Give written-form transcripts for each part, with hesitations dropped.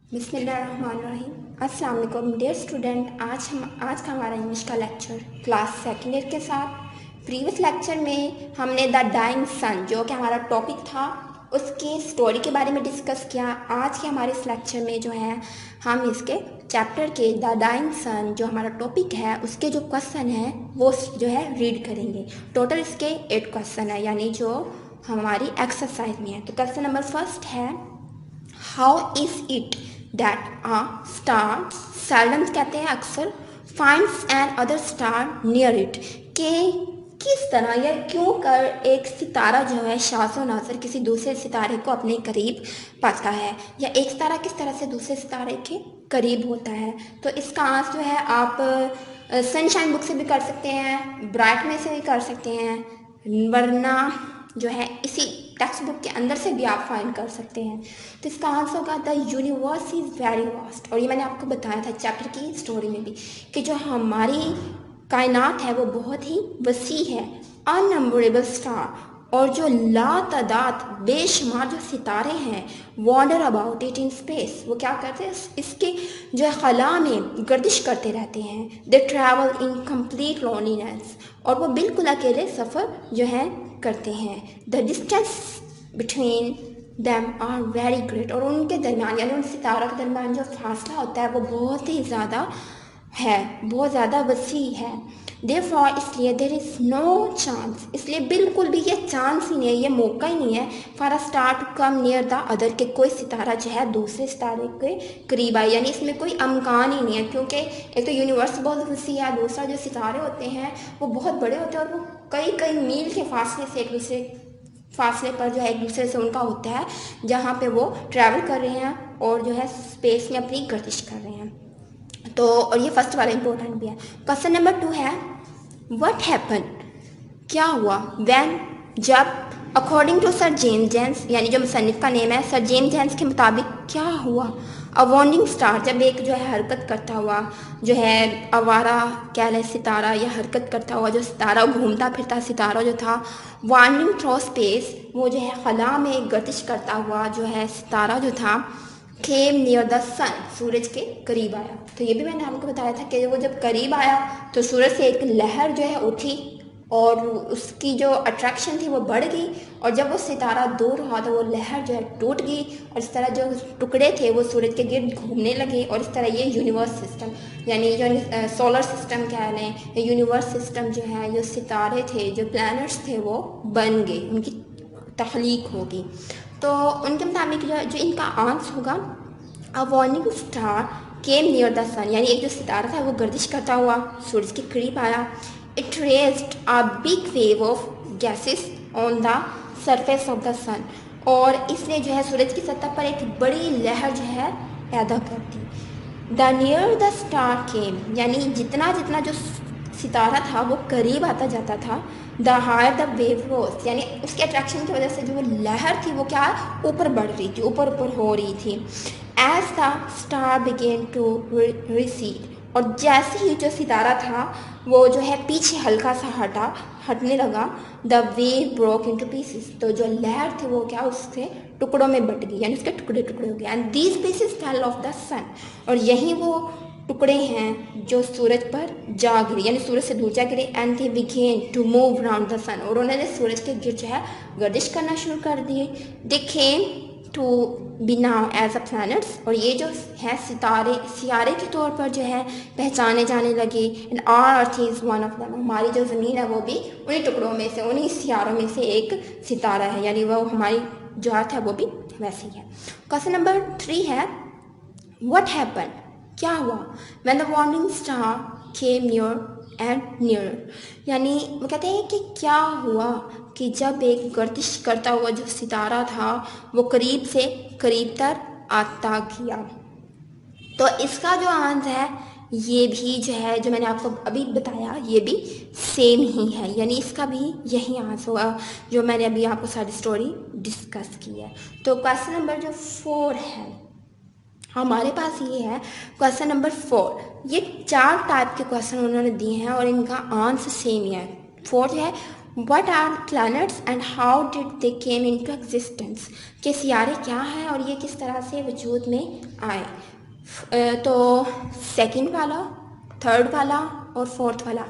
बिस्मिल्लाहिर्रहमानिर्रहीम। अस्सलाम वालेकुम डियर स्टूडेंट। आज का हमारा इंग्लिश का लेक्चर क्लास सेकेंड ईयर के साथ। प्रीवियस लेक्चर में हमने द डाइंग सन जो कि हमारा टॉपिक था उसकी स्टोरी के बारे में डिस्कस किया। आज के हमारे इस लेक्चर में जो है हम इसके चैप्टर के द डाइंग सन जो हमारा टॉपिक है उसके जो क्वेश्चन है वो जो है रीड करेंगे। टोटल इसके 8 क्वेश्चन है यानी जो हमारी एक्सरसाइज में है। तो क्वेश्चन नंबर फर्स्ट है, how is it that a star seldom कहते हैं अक्सर finds another star near it, के किस तरह या क्यों कर एक सितारा जो है शाज़ो नाज़र किसी दूसरे सितारे को अपने करीब पाता है, या एक सितारा किस तरह से दूसरे सितारे के करीब होता है। तो इसका आंसर जो है आप सनशाइन बुक से भी कर सकते हैं, ब्राइट में से भी कर सकते हैं, वरना जो है इसी टेक्स्ट बुक के अंदर से भी आप फाइंड कर सकते हैं। तो इसका आंसर होगा the universe is very vast. और ये मैंने आपको बताया था चैप्टर की स्टोरी में भी कि जो हमारी कायनात है वो बहुत ही वसी है, अननंबरेबल स्टार, और जो लातादाद बेशुमार जो सितारे हैं wonder about it in space, वो क्या करते हैं इसके जो है खला में गर्दिश करते रहते हैं। They travel in complete loneliness, और वो बिल्कुल अकेले सफ़र जो है करते हैं। The distance between them are very great, और उनके दरमियान यानी उन सितारों के दरमियान जो फासला होता है वो बहुत ही ज़्यादा है, बहुत ज़्यादा वसी है। देयरफॉर इसलिए देयर इज़ नो चांस, इसलिए बिल्कुल भी ये चांस ही नहीं है, ये मौका ही नहीं है for a star to come near the other, के कोई सितारा जो है दूसरे सितारे के करीब आए, यानी इसमें कोई अमकान ही नहीं है। क्योंकि एक तो यूनिवर्स बहुत वसी है, दूसरा जो सितारे होते हैं वो बहुत बड़े होते हैं और वो कई कई मील के फासले से फासले पर जो है एक दूसरे से उनका होता है, जहाँ पे वो ट्रैवल कर रहे हैं और जो है स्पेस में अपनी गर्दिश कर रहे हैं। तो और ये फर्स्ट वाला इंपॉर्टेंट भी है। क्वेश्चन नंबर 2 है, व्हाट हैपन, क्या हुआ, व्हेन, जब, according to sir James James, यानी जो मुसन्निफ का नेम है सर जेम्स जेम्स के मुताबिक क्या हुआ। अ वार्निंग स्टार, जब एक जो है हरकत करता हुआ जो है आवारा कह लें सितारा, या हरकत करता हुआ जो सितारा, घूमता फिरता सितारा जो था, वार्निंग थ्रू स्पेस, वो जो है खला में गर्दिश करता हुआ जो है सितारा जो था, केम नियर द सन, सूरज के करीब आया। तो ये भी मैंने आपको बताया था कि वो जब करीब आया तो सूरज से एक लहर जो है उठी और उसकी जो अट्रैक्शन थी वो बढ़ गई, और जब वो सितारा दूर हुआ तो वो लहर जो है टूट गई, और इस तरह जो टुकड़े थे वो सूरज के गिर्द घूमने लगे, और इस तरह ये यूनिवर्स सिस्टम यानी जो सोलर सिस्टम कह लें, यूनिवर्स सिस्टम जो है, जो सितारे थे, जो प्लैनेट्स थे वो बन गए, उनकी तख्लीक होगी। तो उनके मुताबिक जो इनका आंसर होगा, a warning star came near the sun, यानी एक जो सितारा था वो गर्दिश करता हुआ सूरज के करीब आया। It raised a big wave of gases on the surface of the sun, और इसने जो है सूरज की सतह पर एक बड़ी लहर जो है पैदा कर दी। द नियर द स्टार केम, यानी जितना जितना जो सितारा था वो करीब आता जाता था, द हायर द वेव रोज, यानी उसके अट्रैक्शन की वजह से जो वो लहर थी वो क्या ऊपर बढ़ रही थी, ऊपर ऊपर हो रही थी। As the star began to recede, और जैसे ही जो सितारा था वो जो है पीछे हल्का सा हटने लगा, the wave broke into pieces, तो जो लहर थी वो क्या उसके टुकड़ों में बट गई, यानी उसके टुकड़े टुकड़े हो गए। And these pieces fell off the sun, और यही वो टुकड़े हैं जो सूरज पर जा गिरे, यानी सूरज से दूर जा गिरे। And they began to move around the sun, और उन्होंने सूरज के गिर्द जो है गर्दिश करना शुरू कर दिए। They came to be now as a planets, और ये जो है सियारे के तौर पर जो है पहचाने जाने लगे। And our earth is one of them, हमारी जो ज़मीन है वो भी उन्हीं टुकड़ों में से, उन्हीं सियारों में से एक सितारा है, यानी वो हमारी जो अर्थ है वो भी वैसी है। क्वेश्चन नंबर 3 है, व्हाट हैपन, क्या हुआ, when the warning star came near and near, यानी वो कहते हैं कि क्या हुआ कि जब एक गर्दिश करता हुआ जो सितारा था वो करीब से करीब तर आता गया। तो इसका जो आंसर है ये भी जो है जो मैंने आपको अभी बताया ये भी सेम ही है, यानी इसका भी यही आंसर होगा जो मैंने अभी आपको सारी स्टोरी डिस्कस की है। तो क्वेश्चन नंबर जो 4 है हमारे पास ये है, क्वेश्चन नंबर 4। ये 4 टाइप के क्वेश्चन उन्होंने दिए हैं और इनका आंसर सेम ही है। 4 जो है what are planets and how did they came into existence, कि सियारे क्या हैं और ये किस तरह से वजूद में आए। तो सेकंड वाला, थर्ड वाला और फोर्थ वाला,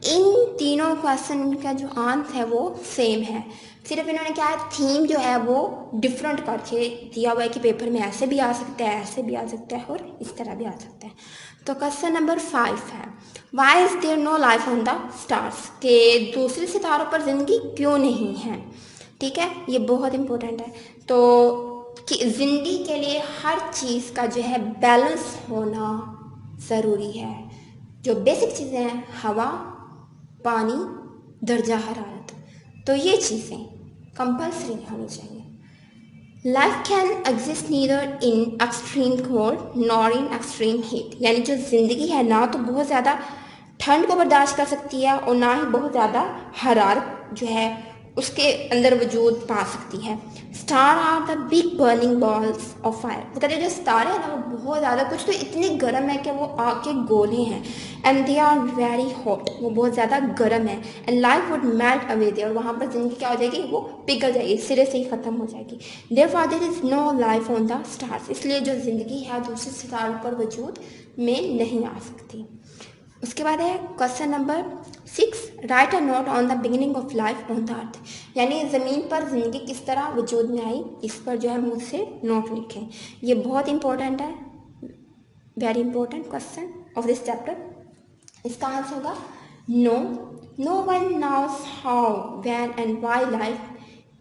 इन तीनों क्वेश्चन का जो आंसर है वो सेम है, सिर्फ इन्होंने क्या है थीम जो है वो डिफरेंट करके दिया हुआ है कि पेपर में ऐसे भी आ सकता है, ऐसे भी आ सकता है और इस तरह भी आ सकता है। तो क्वेश्चन नंबर 5 है, why is there no life on the stars, के दूसरे सितारों पर ज़िंदगी क्यों नहीं है। ठीक है, ये बहुत इंपॉर्टेंट है। तो कि ज़िंदगी के लिए हर चीज़ का जो है बैलेंस होना ज़रूरी है। जो बेसिक चीज़ें हैं, हवा, पानी, दर्जा हरारत, तो ये चीज़ें कंपल्सरी होनी चाहिए। Life can exist neither in extreme cold nor in extreme heat, यानी जो ज़िंदगी है ना तो बहुत ज़्यादा ठंड को बर्दाश्त कर सकती है और ना ही बहुत ज़्यादा हरारत जो है उसके अंदर वजूद पा सकती है। Star are the big burning balls of fire, वो कहते हैं जो स्टार है ना वो बहुत ज़्यादा, कुछ तो इतने गर्म है कि वो आग के गोले हैं। And they are very hot, वो बहुत ज़्यादा गर्म है। And life would melt away there, और वहाँ पर ज़िंदगी क्या हो जाएगी, वो पिघल जाएगी, सिरे से ही ख़त्म हो जाएगी। Therefore there is no life on the stars, इसलिए जो ज़िंदगी है दूसरे सितारों पर वजूद में नहीं आ सकती। उसके बाद है question number 6, right a note on the beginning of life on the earth, यानी ज़मीन पर ज़िंदगी किस तरह वजूद में आई, इस पर जो है मुझसे नोट लिखें। ये बहुत इंपॉर्टेंट है, very important question of this chapter. इसका आंसर होगा no one knows how when and why life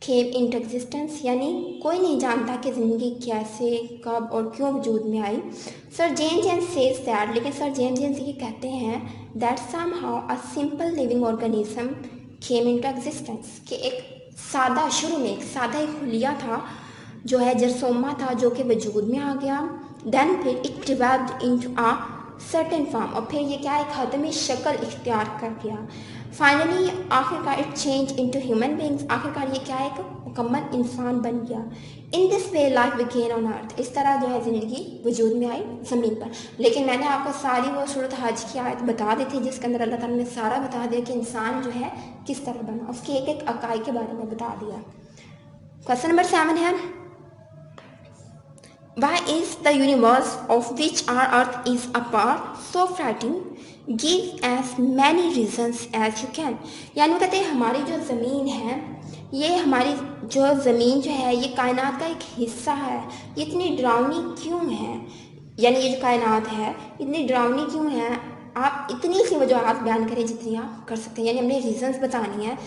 came into existence, यानी कोई नहीं जानता कि ज़िंदगी कैसे, कब और क्यों वजूद में आई। सर जेम्स सेज दैट, लेकिन सर जेम्स ये कहते हैं that somehow a simple living organism came into existence, कि एक सादा, शुरू में एक सादा एक हुलिया था जो है जरसोमा था जो कि वजूद में आ गया। देन फिर it developed into a certain form, और फिर ये क्या एक हतमी शक्ल इख्तियार कर गया। फाइनली आखिरकार it change into human beings, आखिरकार ये क्या एक मुकम्मल इंसान बन गया। In this way life began on earth, इस तरह जो है ज़िंदगी वजूद में आई ज़मीन पर। लेकिन मैंने आपको सारी वो सूरत हज की आयत बता दी थी जिसके अंदर अल्लाह ताला ने सारा बता दिया कि इंसान जो है किस तरह बना, उसके एक एक अकाई के बारे में बता दिया। क्वेश्चन नंबर 7 है, why is the universe of which our earth is a part so frightening? Give as many reasons as you can, यानी वो कहते हैं हमारी जो ज़मीन है, ये हमारी जो ज़मीन जो है ये कायनात का एक हिस्सा है, ये इतनी डरावनी क्यों है, यानी ये जो कायनात है इतनी डरावनी क्यों है, आप इतनी सी वजूहत बयान करें जितनी आप कर सकते हैं, यानी हमने रीजंस बतानी है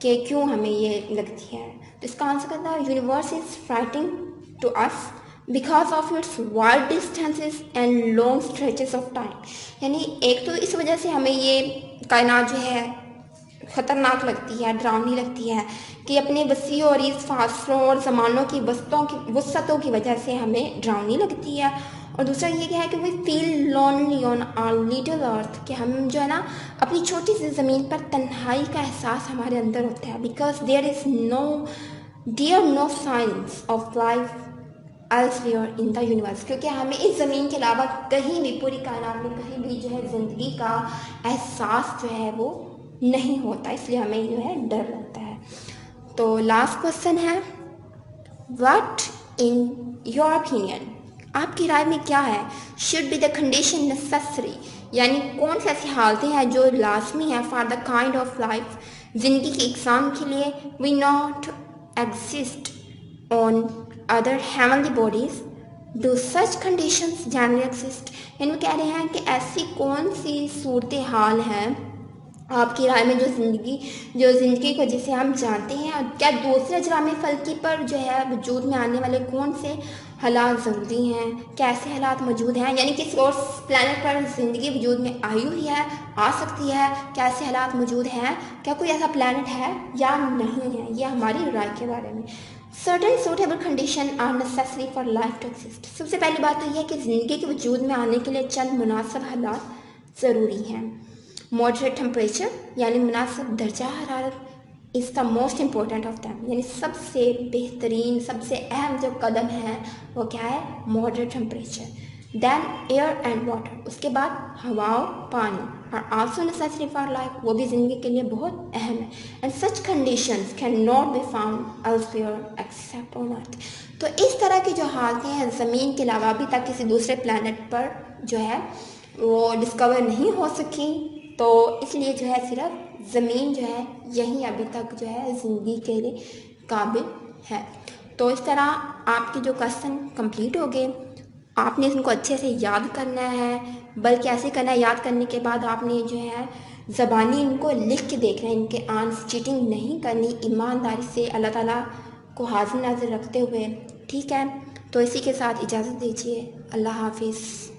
कि क्यों हमें ये लगती है। तो इसका आंसर करता है universe is frightening to us because of its wide distances and long stretches of time, यानी एक तो इस वजह से हमें ये कायनात जो है ख़तरनाक लगती है, डरावनी लगती है कि अपने वसी और इस फासलों और ज़मानों की वसतों की वजह से हमें डरावनी लगती है। और दूसरा ये क्या है कि we feel lonely on our little earth, कि हम जो है ना अपनी छोटी सी ज़मीन पर तन्हाई का एहसास हमारे अंदर होता है। Because there is no science of life elsewhere in the universe, क्योंकि हमें इस ज़मीन के अलावा कहीं भी पूरी कायनात में कहीं भी जो है ज़िंदगी का एहसास जो है वो नहीं होता, इसलिए हमें जो है डर लगता है। तो लास्ट क्वेश्चन है, व्हाट इन योर ओपिनियन, आपकी राय में क्या है, should be the condition necessary, यानी कौन सी ऐसी हालतें हैं जो लाजमी है for the kind of life, ज़िंदगी के इकसाम के लिए, we not exist on other heavenly bodies, do such conditions generally exist, यानी वो कह रहे हैं कि ऐसी कौन सी सूरत हाल हैं आपकी राय में जो ज़िंदगी को जिसे हम जानते हैं, क्या दूसरे अजराम फल्की पर जो है वजूद में आने वाले कौन से हालात ज़रूरी हैं, कैसे हालात मौजूद हैं, यानी किसी और प्लैनेट पर ज़िंदगी वजूद में आई हुई है, आ सकती है, कैसे हालात मौजूद हैं, क्या कोई ऐसा प्लैनेट है या नहीं है, ये हमारी राय के बारे में। Certain suitable condition are necessary for life to exist, सबसे पहली बात तो यह है कि ज़िंदगी के वजूद में आने के लिए चंद मुनासिब हालात ज़रूरी हैं। मॉडरेट टेम्परेचर, यानी मुनासिब दर्जा हरारत, is the most important of them, यानी सबसे बेहतरीन सबसे अहम जो कदम है वो क्या है, moderate temperature. Then air and water, उसके बाद हवा पानी, और आल्सो नेसेसरी फॉर लाइफ, वो भी ज़िंदगी के लिए बहुत अहम है। And such conditions can not be found elsewhere except on earth. तो इस तरह की जो हालतें हैं ज़मीन के अलावा अभी तक किसी दूसरे प्लानट पर जो है वो डिस्कवर नहीं हो सकी, तो इसलिए जो है सिर्फ ज़मीन जो है यही अभी तक जो है ज़िंदगी के लिए काबिल है। तो इस तरह आपके जो क्वेश्चन कंप्लीट हो गए। आपने इनको अच्छे से याद करना है, बल्कि ऐसे करना है, याद करने के बाद आपने जो है ज़बानी इनको लिख के देखना है, इनके आंसर चीटिंग नहीं करनी, ईमानदारी से अल्लाह ताला को हाजिर नाज़िर रखते हुए। ठीक है, तो इसी के साथ इजाज़त दीजिए। अल्लाह हाफिज़।